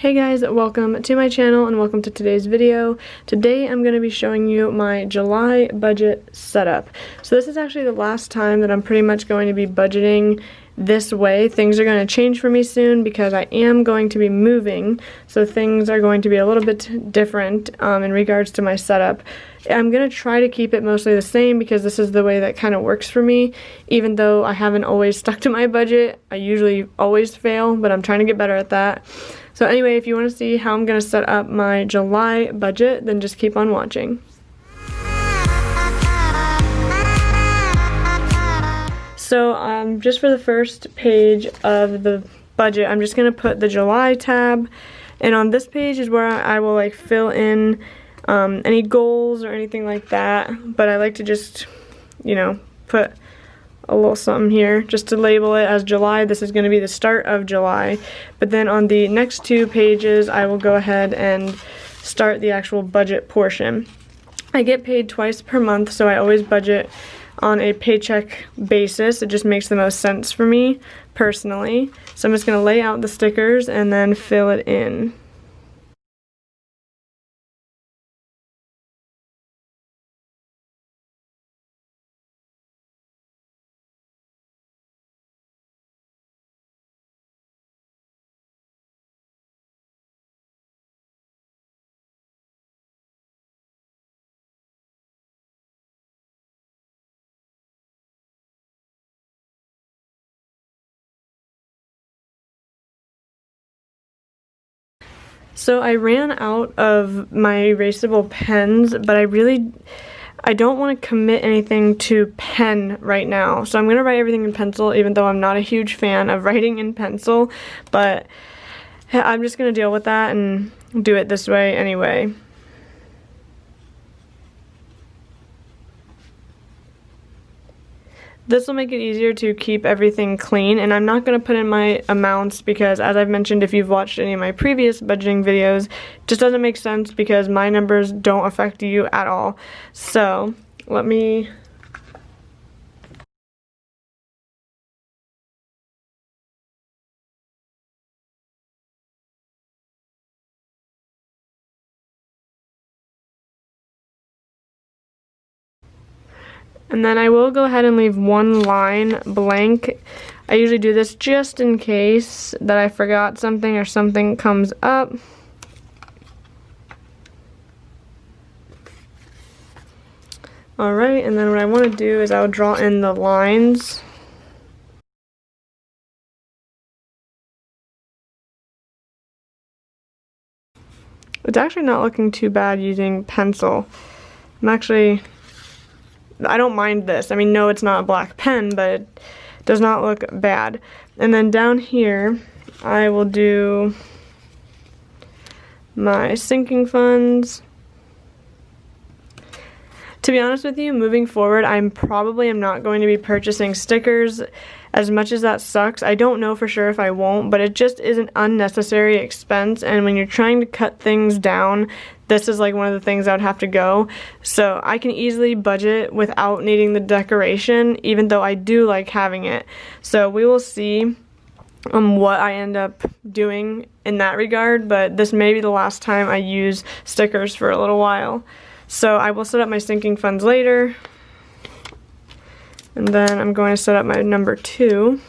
Hey guys, welcome to my channel and welcome to today's video. Today I'm going to be showing you my July budget setup. So this is actually the last time that I'm pretty much going to be budgeting this way. Things are going to change for me soon because I am going to be moving, so things are going to be a little bit different in regards to my setup. I'm going to try to keep it mostly the same because this is the way that kind of works for me. Even though I haven't always stuck to my budget, I usually always fail, but I'm trying to get better at that. So anyway, if you want to see how I'm going to set up my July budget, then just keep on watching. So just for the first page of the budget, I'm just going to put the July tab, and on this page is where I will fill in any goals or anything like that, but I like to just, put a little something here just to label it as July. This is going to be the start of July, but then on the next two pages I will go ahead and start the actual budget portion. I get paid twice per month, so I always budget on a paycheck basis. It just makes the most sense for me personally. So I'm just going to lay out the stickers and then fill it in. So I ran out of my erasable pens, but I don't want to commit anything to pen right now. So I'm going to write everything in pencil, even though I'm not a huge fan of writing in pencil, but I'm just going to deal with that and do it this way anyway. This will make it easier to keep everything clean, and I'm not going to put in my amounts because, as I've mentioned, if you've watched any of my previous budgeting videos, it just doesn't make sense because my numbers don't affect you at all. So let me... And then I will go ahead and leave one line blank. I usually do this just in case that I forgot something or something comes up. Alright, and then what I want to do is I'll draw in the lines. It's actually not looking too bad using pencil. I don't mind this. I mean, no, it's not a black pen, but it does not look bad. And then down here, I will do my sinking funds. To be honest with you, moving forward, I probably am not going to be purchasing stickers. As much as that sucks, I don't know for sure if I won't, but it just is an unnecessary expense, and when you're trying to cut things down, this is like one of the things I would have to go. So I can easily budget without needing the decoration, even though I do like having it. So we will see what I end up doing in that regard, but this may be the last time I use stickers for a little while. So I will set up my sinking funds later. And then I'm going to set up my number 2.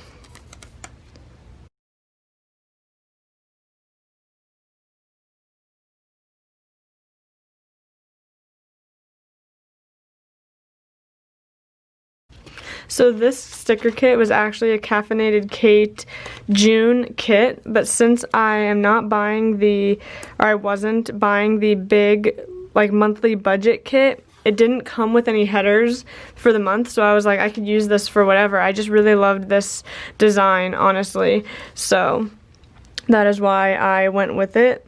So this sticker kit was actually a Caffeinated Kate June kit, but since I am not buying I wasn't buying the big monthly budget kit, it didn't come with any headers for the month, so I was like, I could use this for whatever. I just really loved this design, honestly. So that is why I went with it.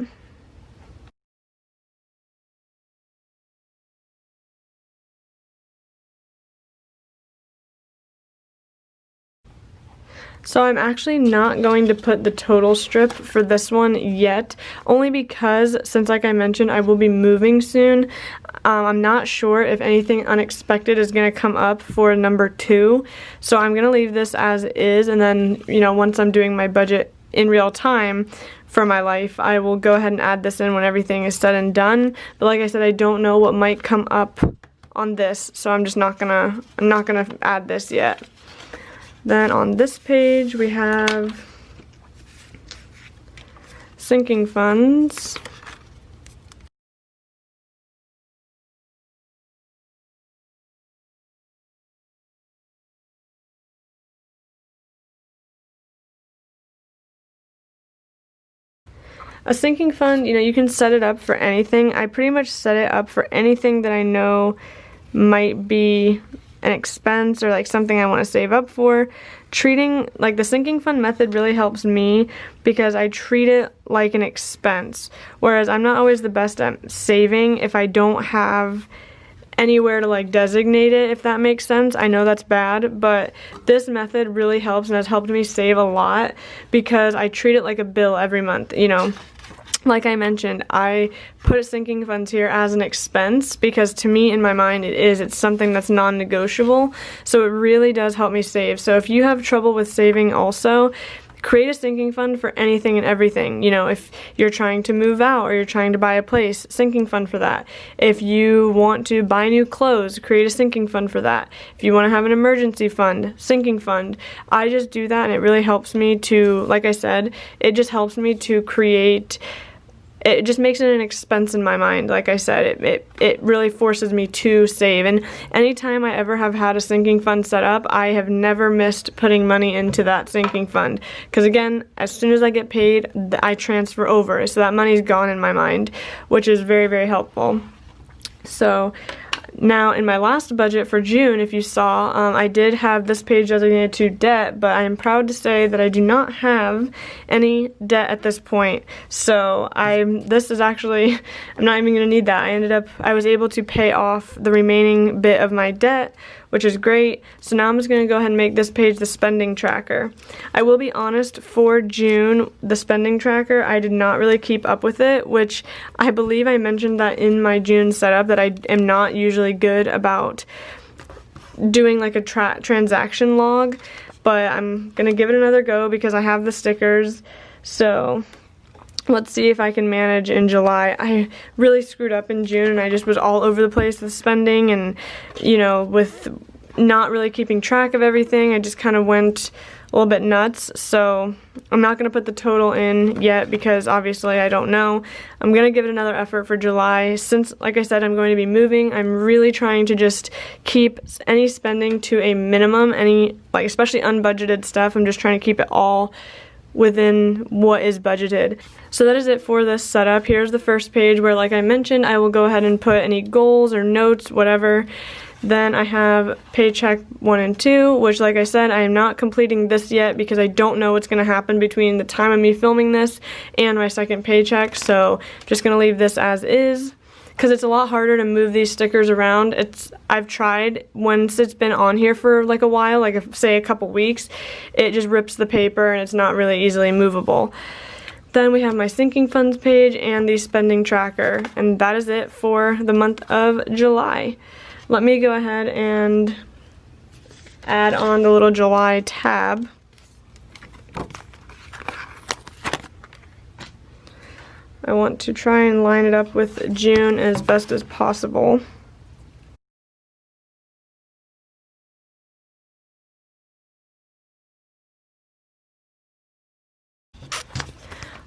So I'm actually not going to put the total strip for this one yet, only because, since like I mentioned, I will be moving soon. I'm not sure if anything unexpected is going to come up for number 2, so I'm going to leave this as is, and then, once I'm doing my budget in real time for my life, I will go ahead and add this in when everything is said and done. But like I said, I don't know what might come up on this, so I'm not gonna add this yet. Then on this page we have sinking funds. A sinking fund, you can set it up for anything. I pretty much set it up for anything that I know might be an expense or like something I want to save up for. Treating, like, the sinking fund method really helps me because I treat it like an expense. Whereas I'm not always the best at saving if I don't have anywhere to like designate it, if that makes sense. I know that's bad, but this method really helps and has helped me save a lot because I treat it like a bill every month, Like I mentioned, I put sinking funds here as an expense because to me, in my mind, it's something that's non-negotiable. So it really does help me save. So if you have trouble with saving also, create a sinking fund for anything and everything. If you're trying to move out or you're trying to buy a place, sinking fund for that. If you want to buy new clothes, create a sinking fund for that. If you want to have an emergency fund, sinking fund. I just do that and it really helps me to, like I said, it just helps me to create. It just makes it an expense in my mind. Like I said, it really forces me to save. And anytime I ever have had a sinking fund set up, I have never missed putting money into that sinking fund. Because again, as soon as I get paid, I transfer over. So that money's gone in my mind, which is very, very helpful. So now in my last budget for June, if you saw, I did have this page designated to debt, but I am proud to say that I do not have any debt at this point. So this is actually, I'm not even going to need that. I was able to pay off the remaining bit of my debt, which is great. So now I'm just going to go ahead and make this page the spending tracker. I will be honest, for June, the spending tracker, I did not really keep up with it, which I believe I mentioned that in my June setup that I am not usually good about doing like a transaction log, but I'm going to give it another go because I have the stickers. So let's see if I can manage in July. I really screwed up in June and I just was all over the place with spending and, with not really keeping track of everything. I just kind of went a little bit nuts. So I'm not going to put the total in yet because obviously I don't know. I'm going to give it another effort for July. Since, like I said, I'm going to be moving, I'm really trying to just keep any spending to a minimum, especially unbudgeted stuff. I'm just trying to keep it all within what is budgeted. So that is it for this setup. Here's the first page where, like I mentioned, I will go ahead and put any goals or notes, whatever. Then I have paycheck 1 and 2, which, like I said, I am not completing this yet because I don't know what's going to happen between the time of me filming this and my second paycheck. So I'm just going to leave this as is because it's a lot harder to move these stickers around. I've tried once it's been on here for like a while, like say a couple weeks, it just rips the paper and it's not really easily movable. Then we have my sinking funds page and the spending tracker, and that is it for the month of July. Let me go ahead and add on the little July tab. I want to try and line it up with June as best as possible.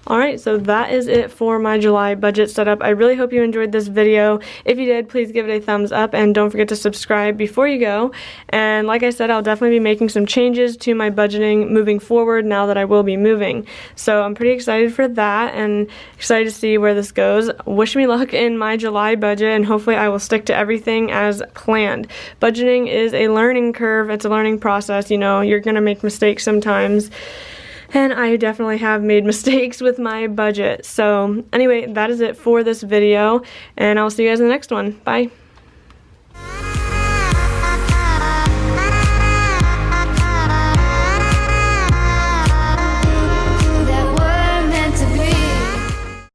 Alright, so that is it for my July budget setup. I really hope you enjoyed this video. If you did, please give it a thumbs up and don't forget to subscribe before you go. And like I said, I'll definitely be making some changes to my budgeting moving forward now that I will be moving. So I'm pretty excited for that and excited to see where this goes. Wish me luck in my July budget and hopefully I will stick to everything as planned. Budgeting is a learning curve. It's a learning process. You're going to make mistakes sometimes. And I definitely have made mistakes with my budget. So anyway, that is it for this video, and I'll see you guys in the next one. Bye.